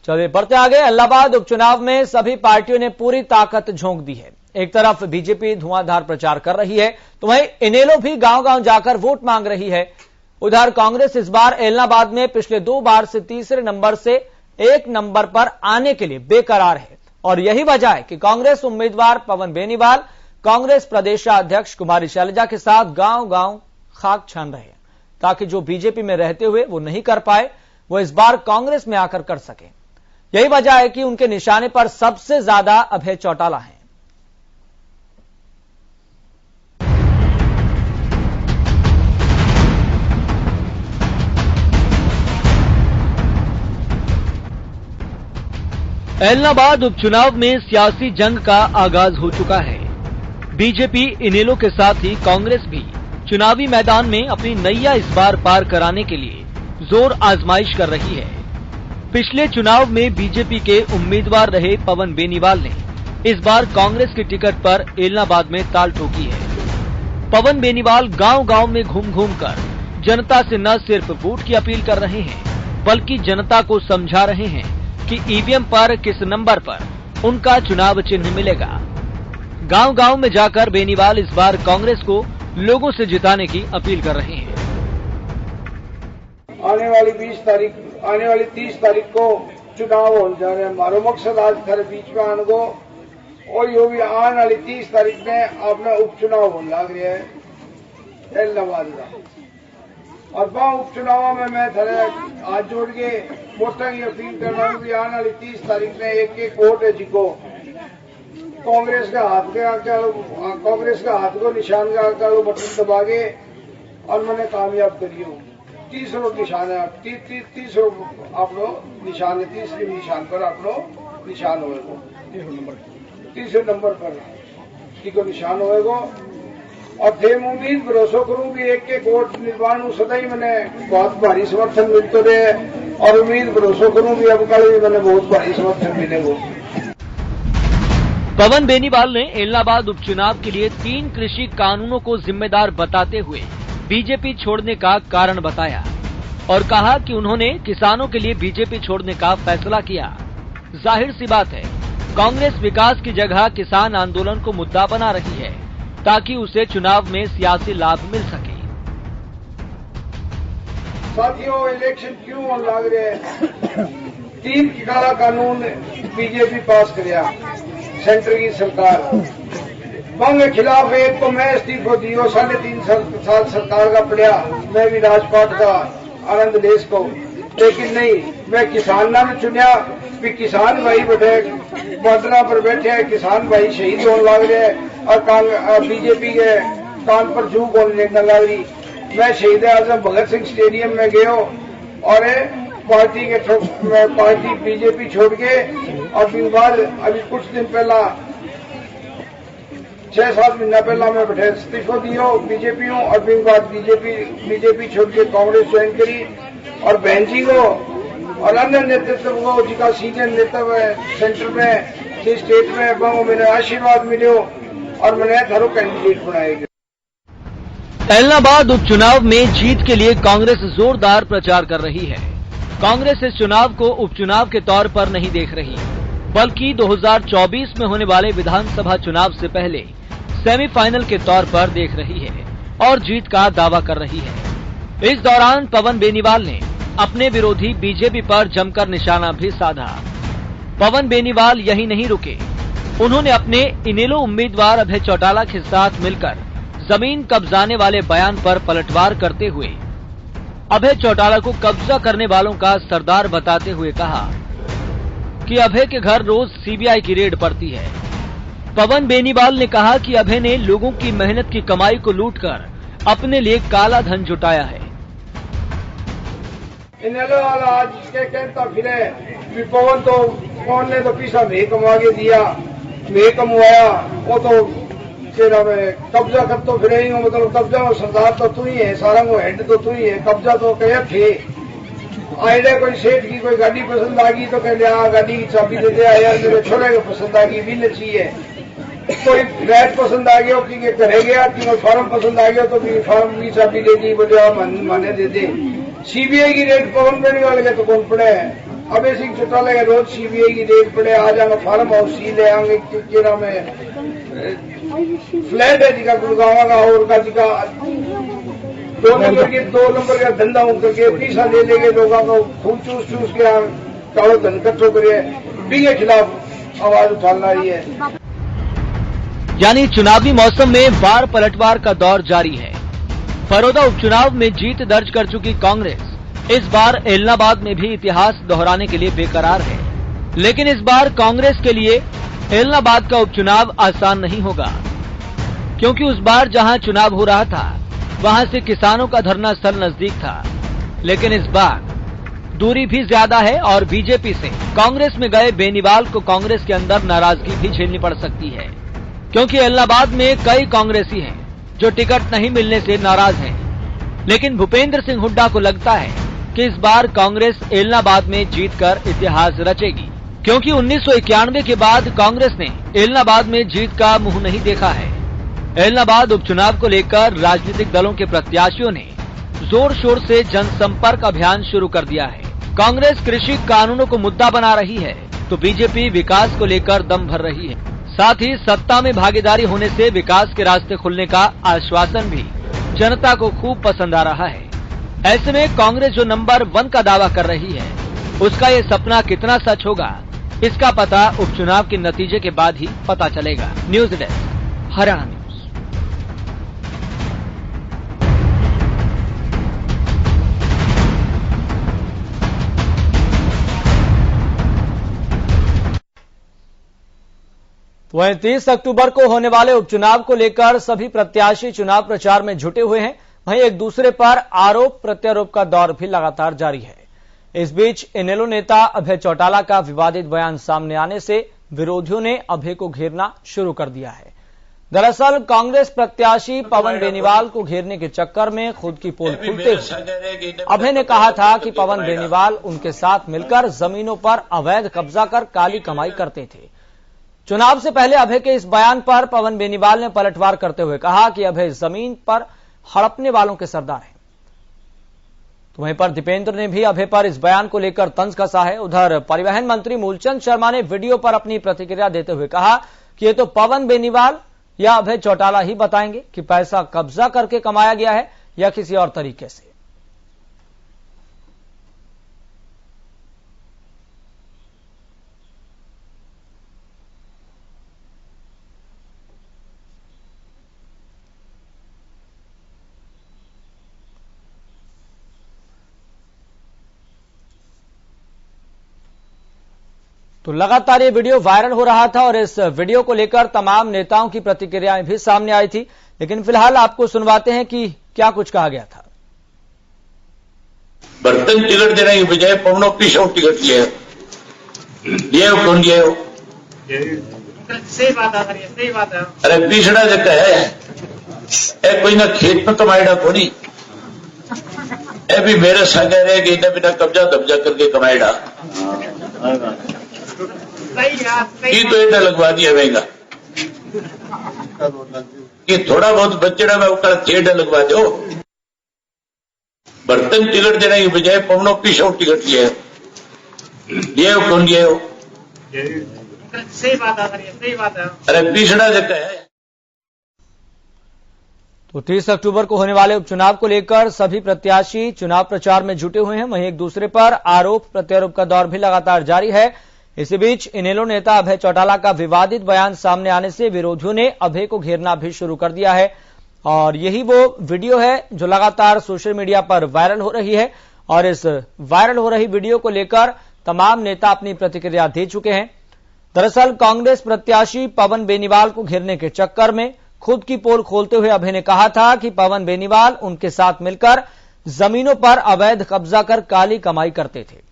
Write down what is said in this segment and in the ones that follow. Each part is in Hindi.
चलिए बढ़ते आगे। इलाहाबाद उपचुनाव में सभी पार्टियों ने पूरी ताकत झोंक दी है। एक तरफ बीजेपी धुआंधार प्रचार कर रही है तो वहीं इनेलो भी गांव-गांव जाकर वोट मांग रही है। उधर कांग्रेस इस बार इलाहाबाद में पिछले 2 बार से तीसरे नंबर से 1 नंबर पर आने के लिए बेकरार है और यही वजह है कि कांग्रेस उम्मीदवार पवन बेनीवाल कांग्रेस प्रदेशाध्यक्ष कुमारी शैलजा के साथ गांव-गांव खाक छान रहे हैं ताकि जो बीजेपी में रहते हुए वो नहीं कर पाए वो इस बार कांग्रेस में आकर कर सके। यही वजह है कि उनके निशाने पर सबसे ज्यादा अभय चौटाला हैं। इलाहाबाद उपचुनाव में सियासी जंग का आगाज हो चुका है। बीजेपी इनेलो के साथ ही कांग्रेस भी चुनावी मैदान में अपनी नैया इस बार पार कराने के लिए जोर आजमाइश कर रही है। पिछले चुनाव में बीजेपी के उम्मीदवार रहे पवन बेनीवाल ने इस बार कांग्रेस की टिकट पर इलाहाबाद में ताल ठोकी है। पवन बेनीवाल गांव-गांव में घूम-घूम कर जनता से न सिर्फ वोट की अपील कर रहे हैं बल्कि जनता को समझा रहे हैं कि ईवीएम पर किस नंबर पर उनका चुनाव चिन्ह मिलेगा। गांव-गांव में जाकर बेनीवाल इस बार कांग्रेस को लोगों से जिताने की अपील कर रहे हैं। आने वाली 30 तारीख को चुनाव हो जा रहे हैं। हमारा मकसद आज थारे बीच में आने को और यो भी आने वाली 30 तारीख में अपना उपचुनाव होने लग रहा है इलाहाबाद का। और वह उपचुनाव में मैं थारे हाथ जोड़ के वोटा की अपील कर रहा हूँ कि आने वाली 30 तारीख में एक वोट है जिको कांग्रेस का हाथ को निशान का बटन दबा के और मैंने कामयाब करियो। तीसरो निशान है, तीसरो आप लोग निशान है, तीसरे निशान पर आप लोग निशान होएगो, तीसरे नंबर पर को निशान होएगो। और थे उम्मीद भरोसा करूं कि एक वोट निर्माण में सदा ही मैंने बहुत भारी समर्थन मिलते रहे और उम्मीद भरोसा करूं कि अब कल भी मैंने बहुत भारी समर्थन मिलेगा। पवन बेनीवाल ने इलाहाबाद उपचुनाव के लिए 3 कृषि कानूनों को जिम्मेदार बताते हुए बीजेपी छोड़ने का कारण बताया और कहा कि उन्होंने किसानों के लिए बीजेपी छोड़ने का फैसला किया। जाहिर सी बात है कांग्रेस विकास की जगह किसान आंदोलन को मुद्दा बना रही है ताकि उसे चुनाव में सियासी लाभ मिल सके। साथियों, इलेक्शन क्यों लग रहे हैं? 3 काला कानून बीजेपी पास कराया सेंटर की सरकार के खिलाफ। एक तो मैं इस्तीफा दियो 3.5 साल सरकार का पड़ा, मैं भी राजपाट का आनंद लेस को, लेकिन नहीं, मैं किसान ना चुनिया भी किसान भाई बैठे बॉर्डर पर बैठे हैं, किसान भाई शहीद होने लग रहे हैं और बीजेपी के कान पर झूक होने लग रही। मैं शहीद आजम भगत सिंह स्टेडियम में गयो और पार्टी बीजेपी छोड़ के और फिर बाद अभी कुछ दिन पहला 6-7 महीना पहला मैं बैठे इस्तीफा दियो बीजेपी हूँ और फिर बाद बीजेपी छोड़ के कांग्रेस ज्वाइन करी और बहन जी को और अन्य नेतृत्व को जिसका सीनियर नेतृत्व है सेंटर में स्टेट में वो मैंने आशीर्वाद मिले और मैंने थारो कैंडिडेट बनाएगा। इलाहाबाद उपचुनाव में जीत के लिए कांग्रेस जोरदार प्रचार कर रही है। कांग्रेस इस चुनाव को उपचुनाव के तौर पर नहीं देख रही बल्कि 2024 में होने वाले विधानसभा चुनाव से पहले सेमीफाइनल के तौर पर देख रही है और जीत का दावा कर रही है। इस दौरान पवन बेनीवाल ने अपने विरोधी बीजेपी पर जमकर निशाना भी साधा। पवन बेनीवाल यही नहीं रुके, उन्होंने अपने इनेलो उम्मीदवार अभय चौटाला के साथ मिलकर जमीन कब्जाने वाले बयान पर पलटवार करते हुए अभय चौटाला को कब्जा करने वालों का सरदार बताते हुए कहा कि अभय के घर रोज सीबीआई की रेड पड़ती है। पवन बेनीवाल ने कहा कि अभय ने लोगों की मेहनत की कमाई को लूटकर अपने लिए काला धन जुटाया है। इनेलो वाला आज इसके कहता फिरे पवन ने तो पैसा मैं कमा के दिया, मैं कमवाया, वो तो तेरा मैं कब्जा कर तो फिर ही मतलब कब्जा सरदार तो तू ही है, सारा वो हेड तो तू ही है, कब्जा तो कह थे। आइडिया कोई सेठ की कोई गाड़ी पसंद आ गई तो कह लिया गाड़ी की चाबी दे दे, यार मेरे छोरे को पसंद आ गई भी नची है। कोई फ्लैट पसंद आ गया कि घरे गया कि फार्म पसंद आ गया तो फार्म की चाबी दे दी, बोले माने दे दे। सीबीआई की रेट पवन बेनीवाल के तो कौन पड़े है, अभय सिंह चौटाला के रोज सीबीआई की रेड पड़े, आ जाएंगे फार्म हाउस सी ले आएंगे, केरा में फ्लैट है जिका गुड़गावा का और का जिका 2 नंबर का धंधा करके पैसा ले लेके लोगों को खूब चूस चूस के कालो धन इकट्ठो करे, के खिलाफ आवाज उठाना रही है। यानी चुनावी मौसम में बार पलटवार का दौर जारी है। बड़ौदा उपचुनाव में जीत दर्ज कर चुकी कांग्रेस इस बार एलनाबाद में भी इतिहास दोहराने के लिए बेकरार है। लेकिन इस बार कांग्रेस के लिए एलनाबाद का उपचुनाव आसान नहीं होगा, क्योंकि उस बार जहां चुनाव हो रहा था वहां से किसानों का धरना स्थल नजदीक था। लेकिन इस बार दूरी भी ज्यादा है और बीजेपी से कांग्रेस में गए बेनीवाल को कांग्रेस के अंदर नाराजगी भी झेलनी पड़ सकती है, क्योंकि एलनाबाद में कई कांग्रेसी हैं जो टिकट नहीं मिलने से नाराज हैं। लेकिन भूपेंद्र सिंह हुड्डा को लगता है कि इस बार कांग्रेस एलनाबाद में जीतकर इतिहास रचेगी, क्योंकि 1991 के बाद कांग्रेस ने एलनाबाद में जीत का मुंह नहीं देखा है। एलनाबाद उपचुनाव को लेकर राजनीतिक दलों के प्रत्याशियों ने जोर शोर से जनसंपर्क अभियान शुरू कर दिया है। कांग्रेस कृषि कानूनों को मुद्दा बना रही है तो बीजेपी विकास को लेकर दम भर रही है। साथ ही सत्ता में भागीदारी होने से विकास के रास्ते खुलने का आश्वासन भी जनता को खूब पसंद आ रहा है। ऐसे में कांग्रेस जो नंबर 1 का दावा कर रही है, उसका ये सपना कितना सच होगा, इसका पता उपचुनाव के नतीजे के बाद ही पता चलेगा। News desk, Haryana news. वहीं 30 अक्टूबर को होने वाले उपचुनाव को लेकर सभी प्रत्याशी चुनाव प्रचार में जुटे हुए हैं। वहीं एक दूसरे पर आरोप प्रत्यारोप का दौर भी लगातार जारी है। इस बीच इनेलो नेता अभय चौटाला का विवादित बयान सामने आने से विरोधियों ने अभय को घेरना शुरू कर दिया है। दरअसल कांग्रेस प्रत्याशी पवन बेनीवाल को घेरने के चक्कर में खुद की पोल खुलते हुए अभय ने कहा था कि पवन बेनीवाल उनके साथ मिलकर जमीनों पर अवैध कब्जा कर काली कमाई करते थे। चुनाव से पहले अभय के इस बयान पर पवन बेनीवाल ने पलटवार करते हुए कहा कि अभय जमीन पर हड़पने वालों के सरदार हैं। तो वहीं पर दीपेंद्र ने भी अभय पर इस बयान को लेकर तंज कसा है। उधर परिवहन मंत्री मूलचंद शर्मा ने वीडियो पर अपनी प्रतिक्रिया देते हुए कहा कि ये तो पवन बेनीवाल या अभय चौटाला ही बताएंगे कि पैसा कब्जा करके कमाया गया है या किसी और तरीके से। तो लगातार ये वीडियो वायरल हो रहा था और इस वीडियो को लेकर तमाम नेताओं की प्रतिक्रियाएं भी सामने आई थी। लेकिन फिलहाल आपको सुनवाते हैं कि क्या कुछ कहा गया था। बर्तन टिकट देने की बजाय पवनों पीछे टिकट लिए कौन लिए हो? सही बात है। अरे पिछड़ा जगह है कोई ना खेत में कमाएगा कोनी, ए भी मेरे संगे रहेगी ना बिना कब्जा करके कमाएगा की तो एटा लगवा दिया रहेगा कि थोड़ा बहुत बच्चेड़ा में उसका थेटा लगवा दो। बर्तन टिकट देने की बजाय पवनों पीछे टिकट लिए हो कौन लिए हो? सही बात है। अरे पिछड़ा जगह है। तो 30 अक्टूबर को होने वाले उपचुनाव को लेकर सभी प्रत्याशी चुनाव प्रचार में जुटे हुए हैं। वहीं एक दूसरे पर आरोप प्रत्यारोप का दौर भी लगातार जारी है। इसी बीच इनेलो नेता अभय चौटाला का विवादित बयान सामने आने से विरोधियों ने अभय को घेरना भी शुरू कर दिया है और यही वो वीडियो है जो लगातार सोशल मीडिया पर वायरल हो रही है। और इस वायरल हो रही वीडियो को लेकर तमाम नेता अपनी प्रतिक्रिया दे चुके हैं। दरअसल कांग्रेस प्रत्याशी पवन बेनीवाल को घेरने के चक्कर में खुद की पोल खोलते हुए अभय ने कहा था कि पवन बेनीवाल उनके साथ मिलकर जमीनों पर अवैध कब्जा कर काली कमाई करते थे।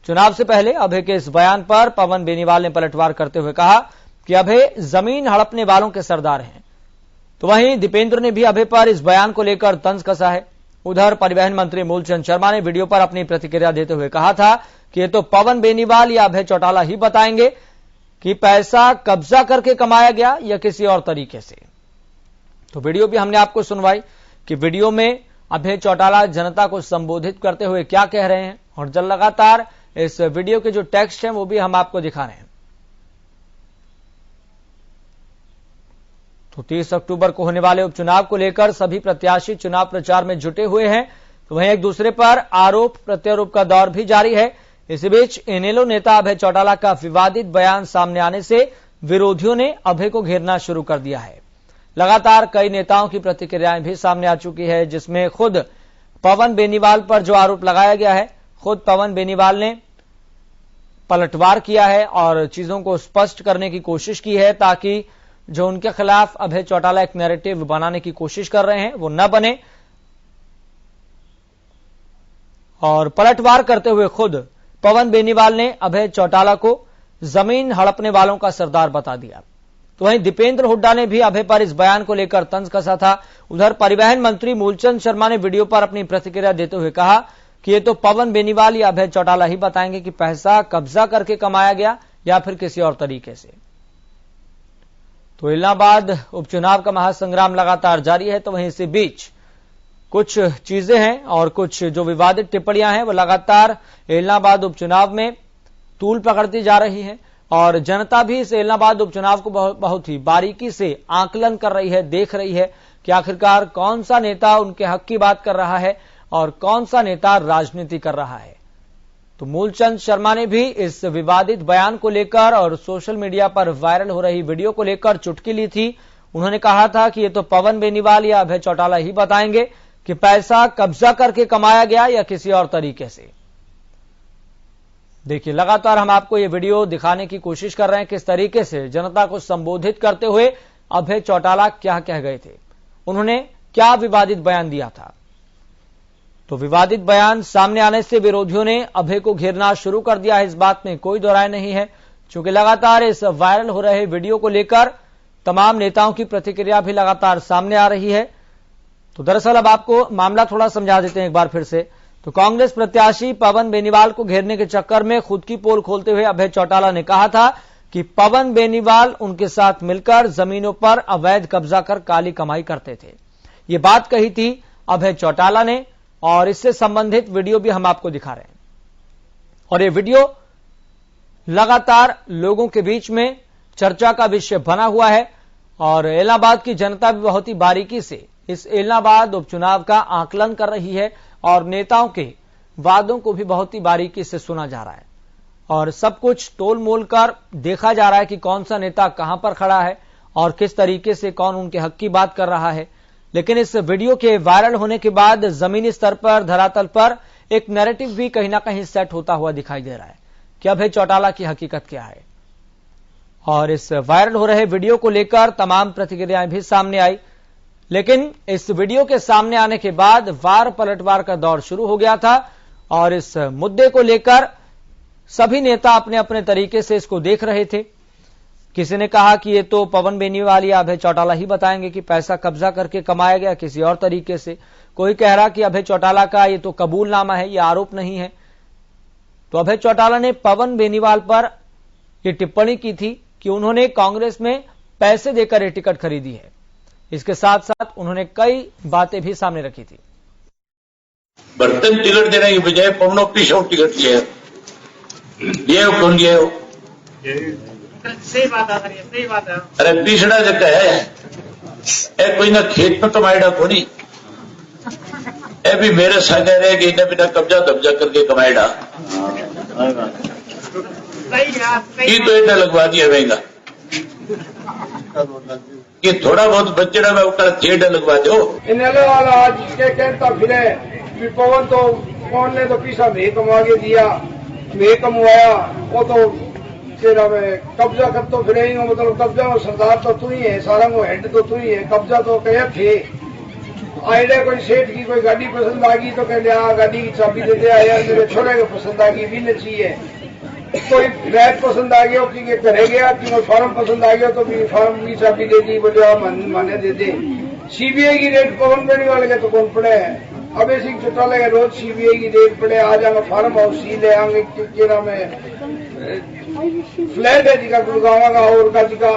चुनाव से पहले अभय के इस बयान पर पवन बेनीवाल ने पलटवार करते हुए कहा कि अभय जमीन हड़पने वालों के सरदार हैं। तो वहीं दीपेंद्र ने भी अभय पर इस बयान को लेकर तंज कसा है। उधर परिवहन मंत्री मूलचंद शर्मा ने वीडियो पर अपनी प्रतिक्रिया देते हुए कहा था कि ये तो पवन बेनीवाल या अभय चौटाला ही बताएंगे कि पैसा कब्जा करके कमाया गया या किसी और तरीके से। तो वीडियो भी हमने आपको सुनवाई कि वीडियो में अभय चौटाला जनता को संबोधित करते हुए क्या कह रहे हैं और जब लगातार इस वीडियो के जो टेक्स्ट हैं वो भी हम आपको दिखा रहे हैं। तो 30 अक्टूबर को होने वाले उपचुनाव को लेकर सभी प्रत्याशी चुनाव प्रचार में जुटे हुए हैं। तो वहीं एक दूसरे पर आरोप प्रत्यारोप का दौर भी जारी है। इसी बीच इनेलो नेता अभय चौटाला का विवादित बयान सामने आने से विरोधियों ने अभय को घेरना शुरू कर दिया है। लगातार कई नेताओं की प्रतिक्रियाएं भी सामने आ चुकी है, जिसमें खुद पवन बेनीवाल पर जो आरोप लगाया गया है, खुद पवन बेनीवाल ने पलटवार किया है और चीजों को स्पष्ट करने की कोशिश की है ताकि जो उनके खिलाफ अभय चौटाला एक नैरेटिव बनाने की कोशिश कर रहे हैं वो न बने। और पलटवार करते हुए खुद पवन बेनीवाल ने अभय चौटाला को जमीन हड़पने वालों का सरदार बता दिया। तो वहीं दीपेंद्र हुड्डा ने भी अभय पर इस बयान को लेकर तंज कसा था। उधर परिवहन मंत्री मूलचंद शर्मा ने वीडियो पर अपनी प्रतिक्रिया देते हुए कहा कि ये तो पवन बेनीवाल या अभय चौटाला ही बताएंगे कि पैसा कब्जा करके कमाया गया या फिर किसी और तरीके से। तो इलाहाबाद उपचुनाव का महासंग्राम लगातार जारी है। तो वहीं इसी बीच कुछ चीजें हैं और कुछ जो विवादित टिप्पणियां हैं वो लगातार इलाहाबाद उपचुनाव में तूल पकड़ती जा रही हैं और जनता भी इस इलाहाबाद उपचुनाव को बहुत ही बारीकी से आकलन कर रही है, देख रही है कि आखिरकार कौन सा नेता उनके हक की बात कर रहा है और कौन सा नेता राजनीति कर रहा है। तो मूलचंद शर्मा ने भी इस विवादित बयान को लेकर और सोशल मीडिया पर वायरल हो रही वीडियो को लेकर चुटकी ली थी। उन्होंने कहा था कि ये तो पवन बेनीवाल या अभय चौटाला ही बताएंगे कि पैसा कब्जा करके कमाया गया या किसी और तरीके से। देखिए, लगातार हम आपको ये वीडियो दिखाने की कोशिश कर रहे हैं किस तरीके से जनता को संबोधित करते हुए अभय चौटाला क्या कह गए थे, उन्होंने क्या विवादित बयान दिया था। तो विवादित बयान सामने आने से विरोधियों ने अभय को घेरना शुरू कर दिया है, इस बात में कोई दो राय नहीं है। चूंकि लगातार इस वायरल हो रहे वीडियो को लेकर तमाम नेताओं की प्रतिक्रिया भी लगातार सामने आ रही है। तो दरअसल अब आपको मामला थोड़ा समझा देते हैं एक बार फिर से। तो कांग्रेस प्रत्याशी पवन बेनीवाल को घेरने के चक्कर में खुद की पोल खोलते हुए अभय चौटाला ने कहा था कि पवन बेनीवाल उनके साथ मिलकर जमीनों पर अवैध कब्जा कर काली कमाई करते थे। ये बात कही थी अभय चौटाला ने और इससे संबंधित वीडियो भी हम आपको दिखा रहे हैं। और ये वीडियो लगातार लोगों के बीच में चर्चा का विषय बना हुआ है और इलाहाबाद की जनता भी बहुत ही बारीकी से इस इलाहाबाद उपचुनाव का आकलन कर रही है और नेताओं के वादों को भी बहुत ही बारीकी से सुना जा रहा है और सब कुछ तोल मोल कर देखा जा रहा है कि कौन सा नेता कहां पर खड़ा है और किस तरीके से कौन उनके हक की बात कर रहा है। लेकिन इस वीडियो के वायरल होने के बाद जमीनी स्तर पर, धरातल पर एक नैरेटिव भी कहीं ना कहीं सेट होता हुआ दिखाई दे रहा है कि अभय चौटाला की हकीकत क्या है। और इस वायरल हो रहे वीडियो को लेकर तमाम प्रतिक्रियाएं भी सामने आई। लेकिन इस वीडियो के सामने आने के बाद वार पलटवार का दौर शुरू हो गया था और इस मुद्दे को लेकर सभी नेता अपने अपने तरीके से इसको देख रहे थे। किसी ने कहा कि ये तो पवन बेनीवाल या अभय चौटाला ही बताएंगे कि पैसा कब्जा करके कमाया गया किसी और तरीके से। कोई कह रहा कि अभय चौटाला का ये तो कबूलनामा है, ये आरोप नहीं है। तो अभय चौटाला ने पवन बेनीवाल पर यह टिप्पणी की थी कि उन्होंने कांग्रेस में पैसे देकर ये टिकट खरीदी है। इसके साथ साथ उन्होंने कई बातें भी सामने रखी थी। बर्तन टिकट देने की बजाय पवनों पीछे टिकट लिया कौन लिया हो? सही बात है, सही बात है। अरे पिछड़ा जगह है ए कोई ना खेत में कमाएगा कोनी ए भी मेरे संगे रहेगी इन्हें बिना कब्जा दब्जा करके कमाएगा की तो इतना लगवा दिया रहेगा कि थोड़ा बहुत बच्चेड़ा में उसका थेट लगवा दो। इनेलो वाला आज के कहता फिरे कि पवन ने तो पीछा मैं कमा के दिया, मैं कमवाया, वो तो तेरा में कब्जा कर तो फिर ही मतलब कब्जा में सरदार तो तू ही है, सारा वो हेड तो तू ही है, कब्जा तो कहे थे। आइडिया कोई सेठ की कोई गाड़ी पसंद आ गई तो कह लिया गाड़ी की चाबी दे दिया यार मेरे छोरे को पसंद आ गई भी न चाहिए। कोई फ्लैट पसंद आ गया कि करे गया कि वो फार्म पसंद आ गया तो भी फार्म की चाबी दे दी, बोले माने दे दे। सीबीआई की रेट पवन बेनीवाल के तो कौन पड़े है, अभय सिंह चौटाला के रोज सीबीआई की रेट पड़े, आ जाएंगे फार्म हाउस सी ले आएंगे के नाम है फ्लैट है जिका गुड़गांव का और का जिका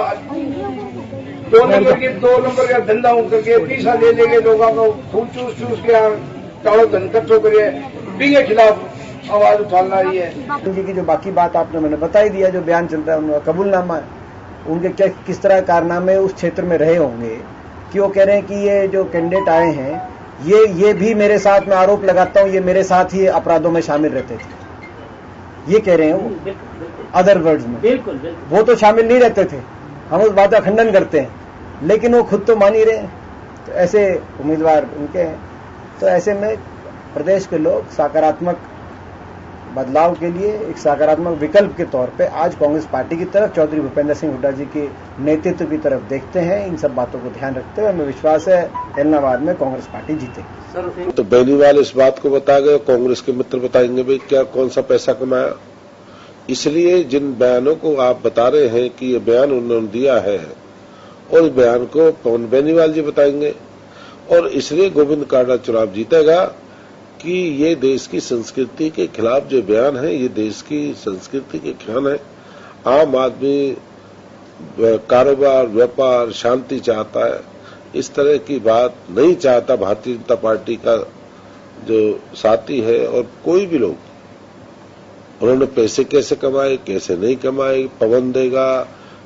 2 नंबर का धंधा करके पैसा ले लेके लोगों को खूब चूस के कालो धन इकट्ठो करिए। के खिलाफ आवाज उठाना रही है। जी की जो बाकी बात आपने मैंने बता ही दिया, जो बयान चल रहा है उनका कबूलनामा है, उनके क्या किस तरह कारनामे उस क्षेत्र में रहे होंगे कि वो कह रहे हैं कि ये जो कैंडिडेट आए हैं ये भी मेरे साथ, मैं आरोप लगाता हूं, ये मेरे साथ ही अपराधों में शामिल रहते थे, ये कह रहे हैं वो। अदर वर्ड्स में बिल्कुल वो तो शामिल नहीं रहते थे, हम उस बात का खंडन करते हैं, लेकिन वो खुद तो मान ही रहे हैं। तो ऐसे उम्मीदवार उनके हैं, तो ऐसे में प्रदेश के लोग सकारात्मक बदलाव के लिए एक सकारात्मक विकल्प के तौर पे आज कांग्रेस पार्टी की तरफ, चौधरी भूपेंद्र सिंह हुड्डा जी के नेतृत्व की तरफ देखते हैं। इन सब बातों को ध्यान रखते हुए हमें विश्वास है एलनाबाद में कांग्रेस पार्टी जीतेगी। तो बेनीवाल इस बात को बता गए, कांग्रेस के मित्र बताएंगे भाई क्या कौन सा पैसा कमाया। इसलिए जिन बयानों को आप बता रहे हैं कि ये बयान उन्होंने दिया है, और इस बयान को पवन बेनीवाल जी बताएंगे, और इसलिए गोविंद कांडा चुनाव जीतेगा कि ये देश की संस्कृति के खिलाफ जो बयान है, ये देश की संस्कृति के खिलाफ है। आम आदमी कारोबार, व्यापार, शांति चाहता है, इस तरह की बात नहीं चाहता भारतीय जनता पार्टी का जो साथी है और कोई भी लोग। उन्होंने पैसे कैसे कमाए, कैसे नहीं कमाए, पवन देगा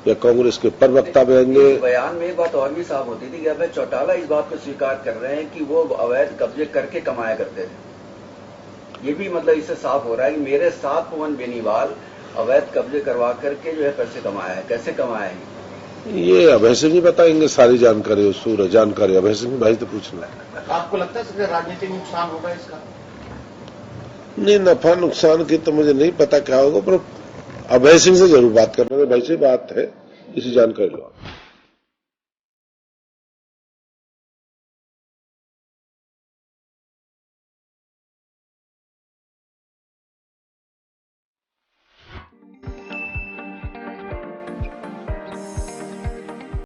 या कांग्रेस के प्रवक्ता बनेंगे। बयान में एक बात और भी साफ होती थी कि अभय चौटाला इस बात को स्वीकार कर रहे हैं कि वो अवैध कब्जे करके कमाया करते थे। ये भी मतलब इससे साफ हो रहा है कि मेरे साथ पवन बेनीवाल अवैध कब्जे करवा करके जो है पैसे कमाया है। कैसे कमाया है ये अभय सिंह ही बताएंगे, सारी जानकारी उसूर जानकारी अभय सिंह भाई से पूछना है। आपको लगता है राजनीतिक नुकसान होगा इसका? नहीं, नफा नुकसान की तो मुझे नहीं पता क्या होगा, पर अभय सिंह से जरूर बात करना है। भाई से बात है, इसी जानकारी लो।